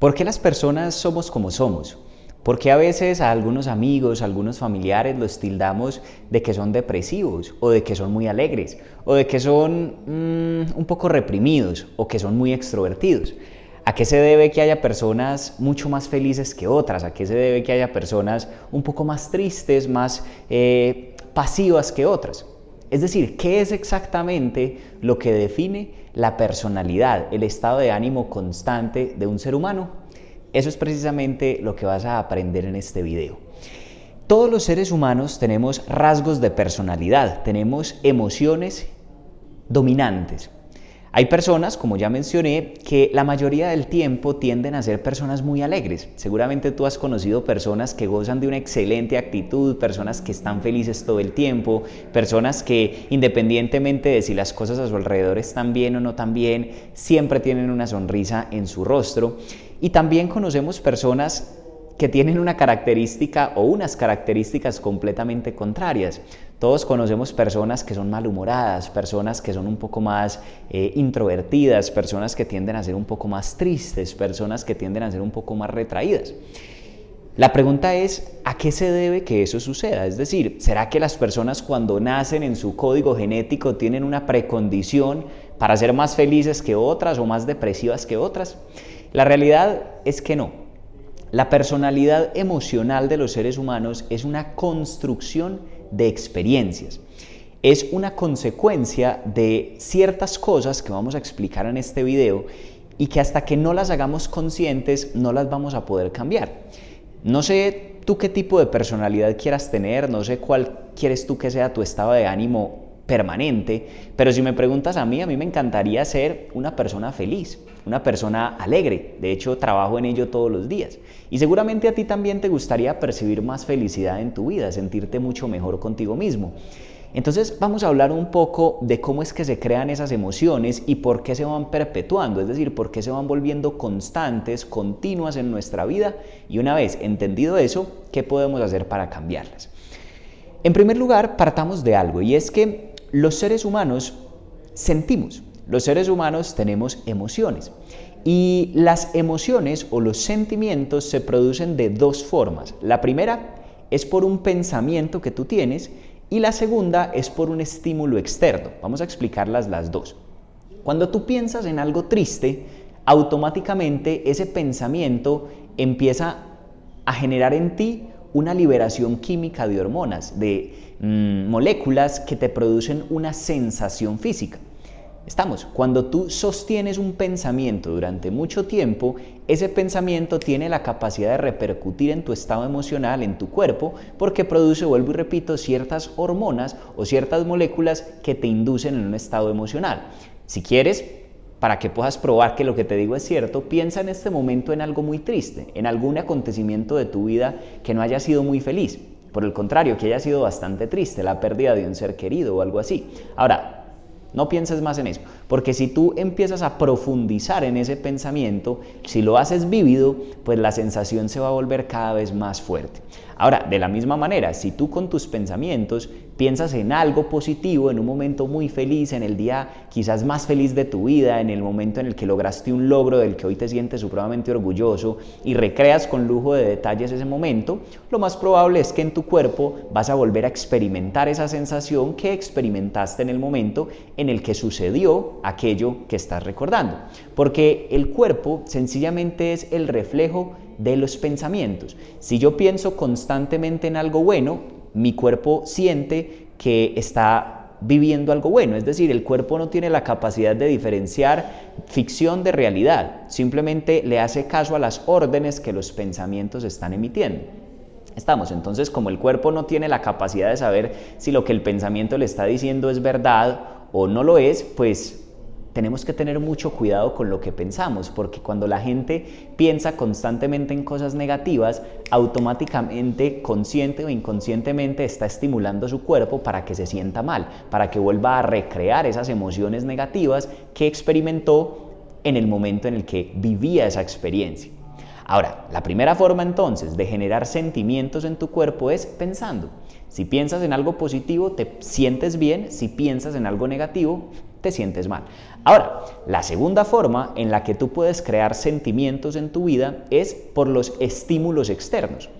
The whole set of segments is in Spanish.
¿Por qué las personas somos como somos? ¿Por qué a veces a algunos amigos, a algunos familiares los tildamos de que son depresivos, o de que son muy alegres, o de que son un poco reprimidos, o que son muy extrovertidos? ¿A qué se debe que haya personas mucho más felices que otras? ¿A qué se debe que haya personas un poco más tristes, más pasivas que otras? Es decir, ¿qué es exactamente lo que define la personalidad, el estado de ánimo constante de un ser humano? Eso es precisamente lo que vas a aprender en este video. Todos los seres humanos tenemos rasgos de personalidad, tenemos emociones dominantes. Hay personas, como ya mencioné, que la mayoría del tiempo tienden a ser personas muy alegres. Seguramente tú has conocido personas que gozan de una excelente actitud, personas que están felices todo el tiempo, personas que independientemente de si las cosas a su alrededor están bien o no tan bien, siempre tienen una sonrisa en su rostro. Y también conocemos personas que tienen una característica o unas características completamente contrarias. Todos conocemos personas que son malhumoradas, personas que son un poco más introvertidas, personas que tienden a ser un poco más tristes, personas que tienden a ser un poco más retraídas. La pregunta es, ¿a qué se debe que eso suceda? Es decir, ¿será que las personas cuando nacen en su código genético tienen una precondición para ser más felices que otras o más depresivas que otras? La realidad es que no. La personalidad emocional de los seres humanos es una construcción de experiencias. Es una consecuencia de ciertas cosas que vamos a explicar en este video y que hasta que no las hagamos conscientes no las vamos a poder cambiar. No sé tú qué tipo de personalidad quieras tener, no sé cuál quieres tú que sea tu estado de ánimo permanente, pero si me preguntas a mí me encantaría ser una persona feliz, una persona alegre. De hecho, trabajo en ello todos los días. Y seguramente a ti también te gustaría percibir más felicidad en tu vida, sentirte mucho mejor contigo mismo. Entonces vamos a hablar un poco de cómo es que se crean esas emociones y por qué se van perpetuando, es decir, por qué se van volviendo constantes, continuas en nuestra vida, y una vez entendido eso, ¿qué podemos hacer para cambiarlas? En primer lugar, partamos de algo, y es que los seres humanos sentimos, los seres humanos tenemos emociones, y las emociones o los sentimientos se producen de dos formas. La primera es por un pensamiento que tú tienes y la segunda es por un estímulo externo. Vamos a explicarlas las dos. Cuando tú piensas en algo triste, automáticamente ese pensamiento empieza a generar en ti una liberación química de hormonas, de moléculas que te producen una sensación física. Cuando tú sostienes un pensamiento durante mucho tiempo, ese pensamiento tiene la capacidad de repercutir en tu estado emocional, en tu cuerpo, porque produce, vuelvo y repito, ciertas hormonas o ciertas moléculas que te inducen en un estado emocional. Si quieres, para que puedas probar que lo que te digo es cierto, piensa en este momento en algo muy triste, en algún acontecimiento de tu vida que no haya sido muy feliz. Por el contrario, que haya sido bastante triste, la pérdida de un ser querido o algo así. Ahora, no pienses más en eso, porque si tú empiezas a profundizar en ese pensamiento, si lo haces vívido, pues la sensación se va a volver cada vez más fuerte. Ahora, de la misma manera, si tú con tus pensamientos piensas en algo positivo, en un momento muy feliz, en el día quizás más feliz de tu vida, en el momento en el que lograste un logro del que hoy te sientes supremamente orgulloso y recreas con lujo de detalles ese momento, lo más probable es que en tu cuerpo vas a volver a experimentar esa sensación que experimentaste en el momento en el que sucedió aquello que estás recordando. Porque el cuerpo sencillamente es el reflejo de los pensamientos. Si yo pienso constantemente en algo bueno, mi cuerpo siente que está viviendo algo bueno, es decir, el cuerpo no tiene la capacidad de diferenciar ficción de realidad, simplemente le hace caso a las órdenes que los pensamientos están emitiendo. Entonces, como el cuerpo no tiene la capacidad de saber si lo que el pensamiento le está diciendo es verdad o no lo es, pues tenemos que tener mucho cuidado con lo que pensamos, porque cuando la gente piensa constantemente en cosas negativas, automáticamente, consciente o inconscientemente, está estimulando su cuerpo para que se sienta mal, para que vuelva a recrear esas emociones negativas que experimentó en el momento en el que vivía esa experiencia. Ahora, la primera forma entonces de generar sentimientos en tu cuerpo es pensando. Si piensas en algo positivo, te sientes bien. Si piensas en algo negativo, te sientes mal. Ahora, la segunda forma en la que tú puedes crear sentimientos en tu vida es por los estímulos externos.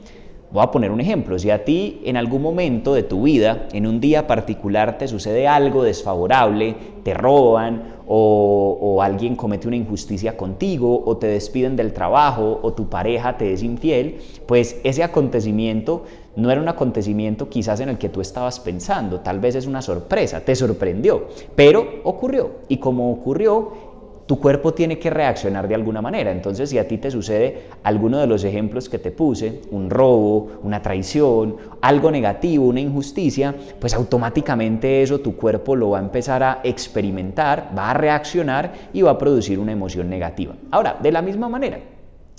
Voy a poner un ejemplo. Si a ti en algún momento de tu vida, en un día particular, te sucede algo desfavorable, te roban o alguien comete una injusticia contigo o te despiden del trabajo o tu pareja te es infiel, pues ese acontecimiento no era un acontecimiento quizás en el que tú estabas pensando, tal vez es una sorpresa, te sorprendió, pero ocurrió. Y como ocurrió, tu cuerpo tiene que reaccionar de alguna manera. Entonces, si a ti te sucede alguno de los ejemplos que te puse, un robo, una traición, algo negativo, una injusticia, pues automáticamente eso tu cuerpo lo va a empezar a experimentar, va a reaccionar y va a producir una emoción negativa. Ahora, de la misma manera,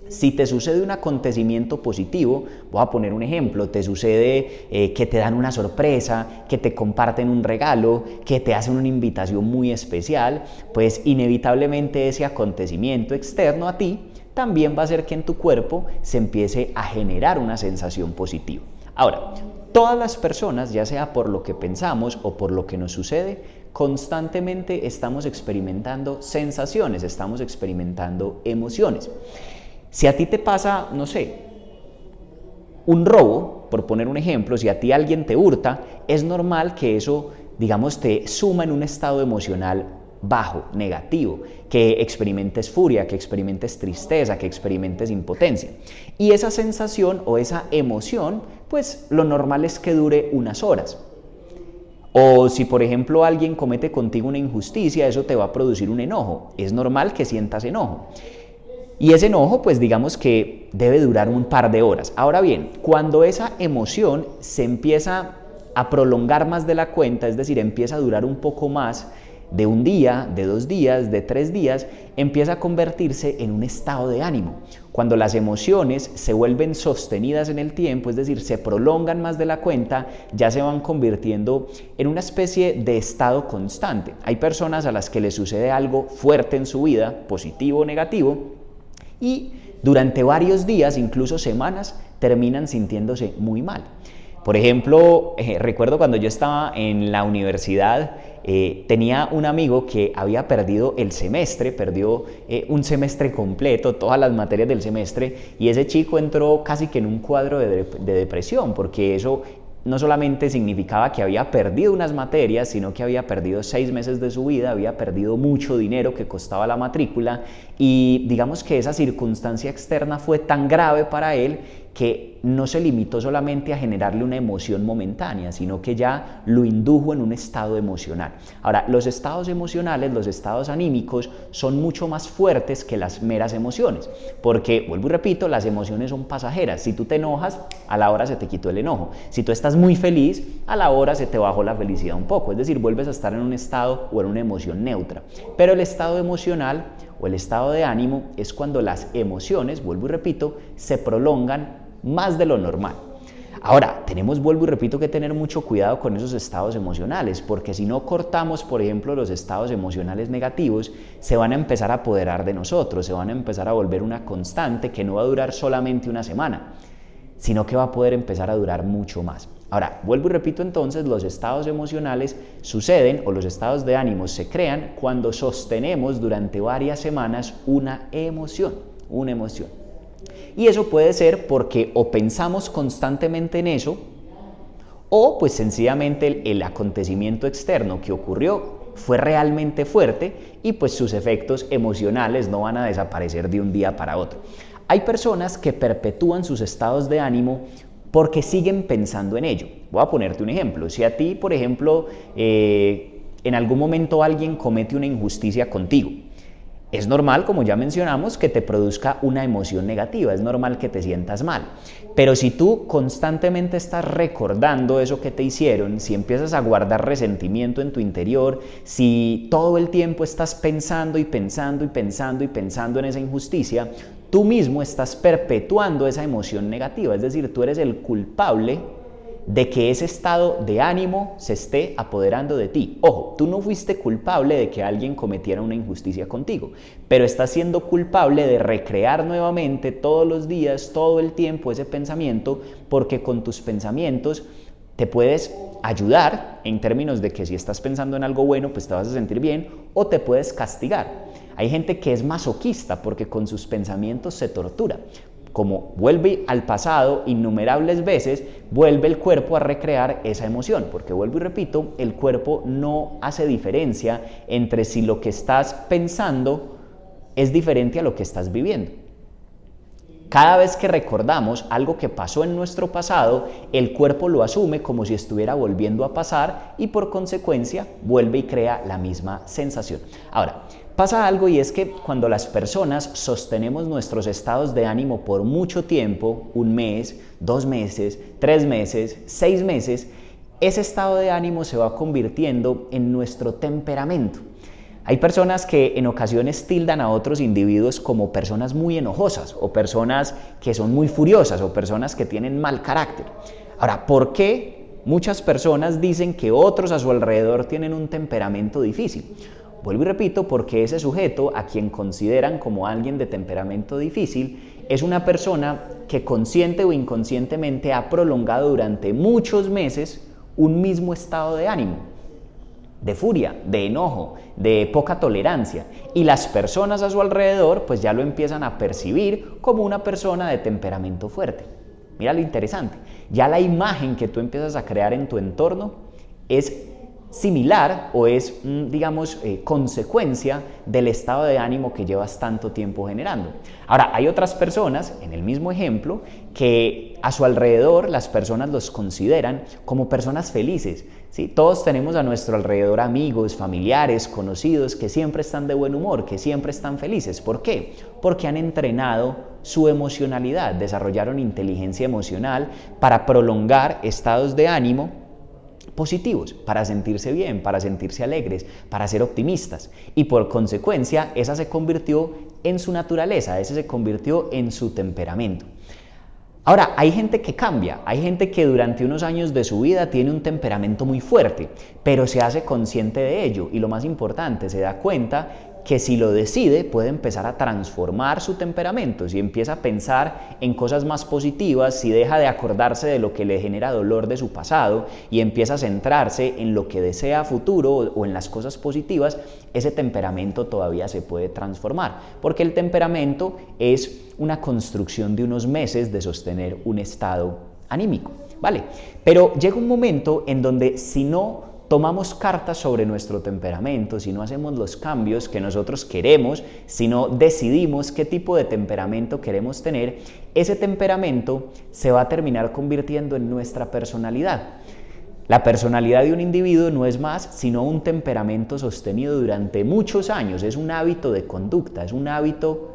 si te sucede un acontecimiento positivo, voy a poner un ejemplo, te sucede que te dan una sorpresa, que te comparten un regalo, que te hacen una invitación muy especial, pues inevitablemente ese acontecimiento externo a ti también va a hacer que en tu cuerpo se empiece a generar una sensación positiva. Ahora, todas las personas, ya sea por lo que pensamos o por lo que nos sucede, constantemente estamos experimentando sensaciones, estamos experimentando emociones. Si a ti te pasa, no sé, un robo, por poner un ejemplo, si a ti alguien te hurta, es normal que eso, digamos, te suma en un estado emocional bajo, negativo, que experimentes furia, que experimentes tristeza, que experimentes impotencia. Y esa sensación o esa emoción, pues lo normal es que dure unas horas. O si, por ejemplo, alguien comete contigo una injusticia, eso te va a producir un enojo. Es normal que sientas enojo. Y ese enojo, pues digamos que debe durar un par de horas. Ahora bien, cuando esa emoción se empieza a prolongar más de la cuenta, es decir, empieza a durar un poco más de un día, de 2 días, de 3 días, empieza a convertirse en un estado de ánimo. Cuando las emociones se vuelven sostenidas en el tiempo, es decir, se prolongan más de la cuenta, ya se van convirtiendo en una especie de estado constante. Hay personas a las que les sucede algo fuerte en su vida, positivo o negativo, y durante varios días, incluso semanas, terminan sintiéndose muy mal. Por ejemplo, recuerdo cuando yo estaba en la universidad, tenía un amigo que había perdido el semestre, perdió un semestre completo, todas las materias del semestre, y ese chico entró casi que en un cuadro de depresión, porque eso no solamente significaba que había perdido unas materias, sino que había perdido 6 meses de su vida, había perdido mucho dinero que costaba la matrícula, y digamos que esa circunstancia externa fue tan grave para él que no se limitó solamente a generarle una emoción momentánea, sino que ya lo indujo en un estado emocional. Ahora, los estados emocionales, los estados anímicos, son mucho más fuertes que las meras emociones, porque, vuelvo y repito, las emociones son pasajeras. Si tú te enojas, a la hora se te quitó el enojo. Si tú estás muy feliz, a la hora se te bajó la felicidad un poco, es decir, vuelves a estar en un estado o en una emoción neutra. Pero el estado emocional o el estado de ánimo es cuando las emociones, vuelvo y repito, se prolongan más de lo normal. Ahora, vuelvo y repito, que tener mucho cuidado con esos estados emocionales, porque si no cortamos, por ejemplo, los estados emocionales negativos, se van a empezar a apoderar de nosotros, se van a empezar a volver una constante que no va a durar solamente una semana, sino que va a poder empezar a durar mucho más. Ahora, vuelvo y repito entonces, los estados emocionales suceden, o los estados de ánimo se crean cuando sostenemos durante varias semanas una emoción. Y eso puede ser porque o pensamos constantemente en eso, o pues sencillamente el acontecimiento externo que ocurrió fue realmente fuerte y pues sus efectos emocionales no van a desaparecer de un día para otro. Hay personas que perpetúan sus estados de ánimo porque siguen pensando en ello. Voy a ponerte un ejemplo. Si a ti, por ejemplo, en algún momento alguien comete una injusticia contigo, es normal, como ya mencionamos, que te produzca una emoción negativa, es normal que te sientas mal. Pero si tú constantemente estás recordando eso que te hicieron, si empiezas a guardar resentimiento en tu interior, si todo el tiempo estás pensando en esa injusticia, tú mismo estás perpetuando esa emoción negativa, es decir, tú eres el culpable de que ese estado de ánimo se esté apoderando de ti. Ojo, tú no fuiste culpable de que alguien cometiera una injusticia contigo, pero estás siendo culpable de recrear nuevamente todos los días, todo el tiempo ese pensamiento, porque con tus pensamientos Te puedes ayudar en términos de que si estás pensando en algo bueno, pues te vas a sentir bien, o te puedes castigar. Hay gente que es masoquista porque con sus pensamientos se tortura. Como vuelve al pasado innumerables veces, vuelve el cuerpo a recrear esa emoción, porque vuelvo y repito, el cuerpo no hace diferencia entre si lo que estás pensando es diferente a lo que estás viviendo. Cada vez que recordamos algo que pasó en nuestro pasado, el cuerpo lo asume como si estuviera volviendo a pasar y por consecuencia vuelve y crea la misma sensación. Ahora, pasa algo y es que cuando las personas sostenemos nuestros estados de ánimo por mucho tiempo, 1 mes, 2 meses, 3 meses, 6 meses, ese estado de ánimo se va convirtiendo en nuestro temperamento. Hay personas que en ocasiones tildan a otros individuos como personas muy enojosas o personas que son muy furiosas o personas que tienen mal carácter. Ahora, ¿por qué muchas personas dicen que otros a su alrededor tienen un temperamento difícil? Vuelvo y repito, porque ese sujeto a quien consideran como alguien de temperamento difícil es una persona que consciente o inconscientemente ha prolongado durante muchos meses un mismo estado de ánimo, de furia, de enojo, de poca tolerancia, y las personas a su alrededor pues ya lo empiezan a percibir como una persona de temperamento fuerte. Mira lo interesante, ya la imagen que tú empiezas a crear en tu entorno es similar o es, digamos, consecuencia del estado de ánimo que llevas tanto tiempo generando. Ahora, hay otras personas, en el mismo ejemplo, que a su alrededor las personas los consideran como personas felices, ¿sí? Todos tenemos a nuestro alrededor amigos, familiares, conocidos que siempre están de buen humor, que siempre están felices. ¿Por qué? Porque han entrenado su emocionalidad, desarrollaron inteligencia emocional para prolongar estados de ánimo positivos, para sentirse bien, para sentirse alegres, para ser optimistas, y por consecuencia esa se convirtió en su naturaleza, ese se convirtió en su temperamento. Ahora, hay gente que cambia, hay gente que durante unos años de su vida tiene un temperamento muy fuerte, pero se hace consciente de ello y lo más importante, se da cuenta que si lo decide puede empezar a transformar su temperamento, si empieza a pensar en cosas más positivas, si deja de acordarse de lo que le genera dolor de su pasado y empieza a centrarse en lo que desea a futuro o en las cosas positivas, ese temperamento todavía se puede transformar, porque el temperamento es una construcción de unos meses de sostener un estado anímico, ¿vale? Pero llega un momento en donde si no tomamos cartas sobre nuestro temperamento, si no hacemos los cambios que nosotros queremos, si no decidimos qué tipo de temperamento queremos tener, ese temperamento se va a terminar convirtiendo en nuestra personalidad. La personalidad de un individuo no es más sino un temperamento sostenido durante muchos años, es un hábito de conducta, es un hábito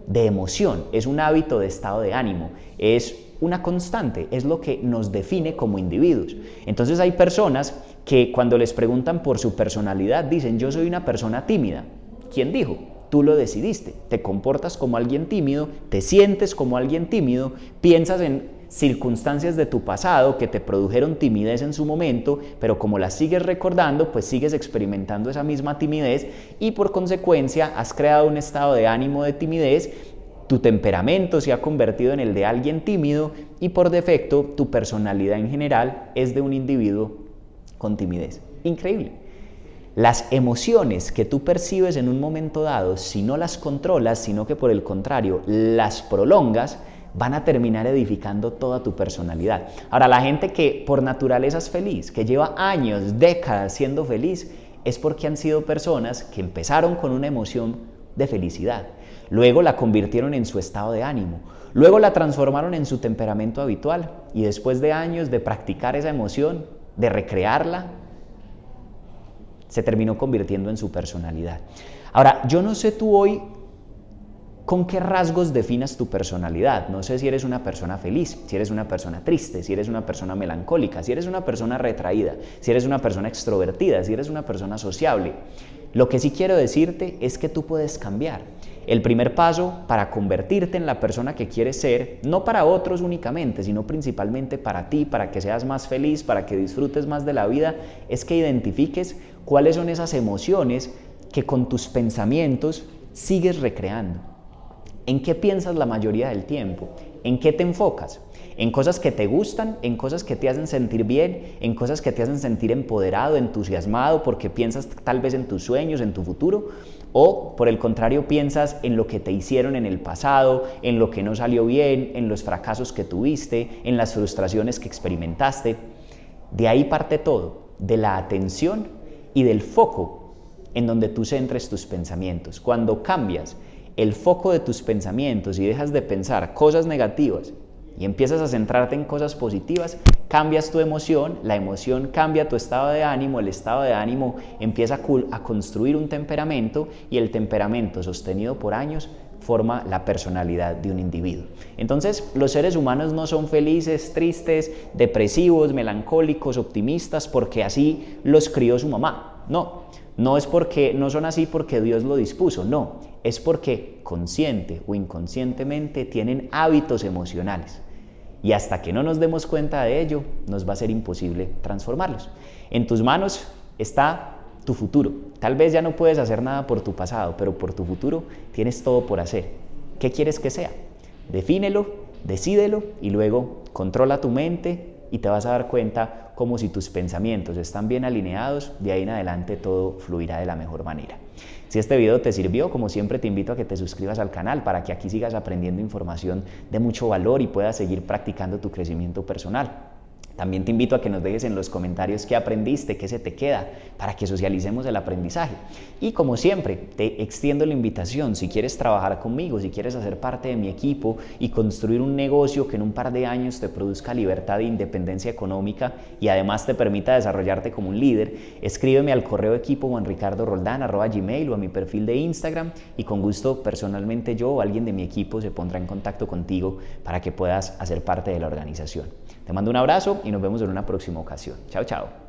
de emoción, es un hábito de estado de ánimo, es una constante, es lo que nos define como individuos. Entonces hay personas que cuando les preguntan por su personalidad dicen: yo soy una persona tímida. ¿Quién dijo? Tú lo decidiste, te comportas como alguien tímido, te sientes como alguien tímido, piensas en circunstancias de tu pasado que te produjeron timidez en su momento, pero como las sigues recordando, pues sigues experimentando esa misma timidez y por consecuencia has creado un estado de ánimo de timidez, tu temperamento se ha convertido en el de alguien tímido y por defecto tu personalidad en general es de un individuo con timidez. Increíble. Las emociones que tú percibes en un momento dado, si no las controlas, sino que por el contrario las prolongas, van a terminar edificando toda tu personalidad. Ahora, la gente que por naturaleza es feliz, que lleva años, décadas siendo feliz, es porque han sido personas que empezaron con una emoción de felicidad, luego la convirtieron en su estado de ánimo, luego la transformaron en su temperamento habitual y después de años de practicar esa emoción, de recrearla, se terminó convirtiendo en su personalidad. Ahora, yo no sé tú hoy con qué rasgos definas tu personalidad. No sé si eres una persona feliz, si eres una persona triste, si eres una persona melancólica, si eres una persona retraída, si eres una persona extrovertida, si eres una persona sociable. Lo que sí quiero decirte es que tú puedes cambiar. El primer paso para convertirte en la persona que quieres ser, no para otros únicamente, sino principalmente para ti, para que seas más feliz, para que disfrutes más de la vida, es que identifiques cuáles son esas emociones que con tus pensamientos sigues recreando. ¿En qué piensas la mayoría del tiempo? ¿En qué te enfocas? ¿En cosas que te gustan? ¿En cosas que te hacen sentir bien? ¿En cosas que te hacen sentir empoderado, entusiasmado porque piensas tal vez en tus sueños, en tu futuro? ¿O por el contrario piensas en lo que te hicieron en el pasado, en lo que no salió bien, en los fracasos que tuviste, en las frustraciones que experimentaste? De ahí parte todo, de la atención y del foco en donde tú centres tus pensamientos. Cuando cambias el foco de tus pensamientos y dejas de pensar cosas negativas y empiezas a centrarte en cosas positivas, cambias tu emoción, la emoción cambia tu estado de ánimo, el estado de ánimo empieza a construir un temperamento y el temperamento sostenido por años forma la personalidad de un individuo. Entonces, los seres humanos no son felices, tristes, depresivos, melancólicos, optimistas, porque así los crió su mamá. No es porque no son así porque Dios lo dispuso, no, es porque consciente o inconscientemente tienen hábitos emocionales. Y hasta que no nos demos cuenta de ello, nos va a ser imposible transformarlos. En tus manos está tu futuro. Tal vez ya no puedes hacer nada por tu pasado, pero por tu futuro tienes todo por hacer. ¿Qué quieres que sea? Defínelo, decídelo y luego controla tu mente y te vas a dar cuenta como si tus pensamientos están bien alineados, de ahí en adelante todo fluirá de la mejor manera. Si este video te sirvió, como siempre te invito a que te suscribas al canal para que aquí sigas aprendiendo información de mucho valor y puedas seguir practicando tu crecimiento personal. También te invito a que nos dejes en los comentarios qué aprendiste, qué se te queda, para que socialicemos el aprendizaje. Y como siempre, te extiendo la invitación, si quieres trabajar conmigo, si quieres hacer parte de mi equipo y construir un negocio que en un par de años te produzca libertad e independencia económica y además te permita desarrollarte como un líder, escríbeme al correo equipo@ricardoRoldán@gmail o a mi perfil de Instagram y con gusto personalmente yo o alguien de mi equipo se pondrá en contacto contigo para que puedas hacer parte de la organización. Te mando un abrazo y nos vemos en una próxima ocasión. Chao, chao.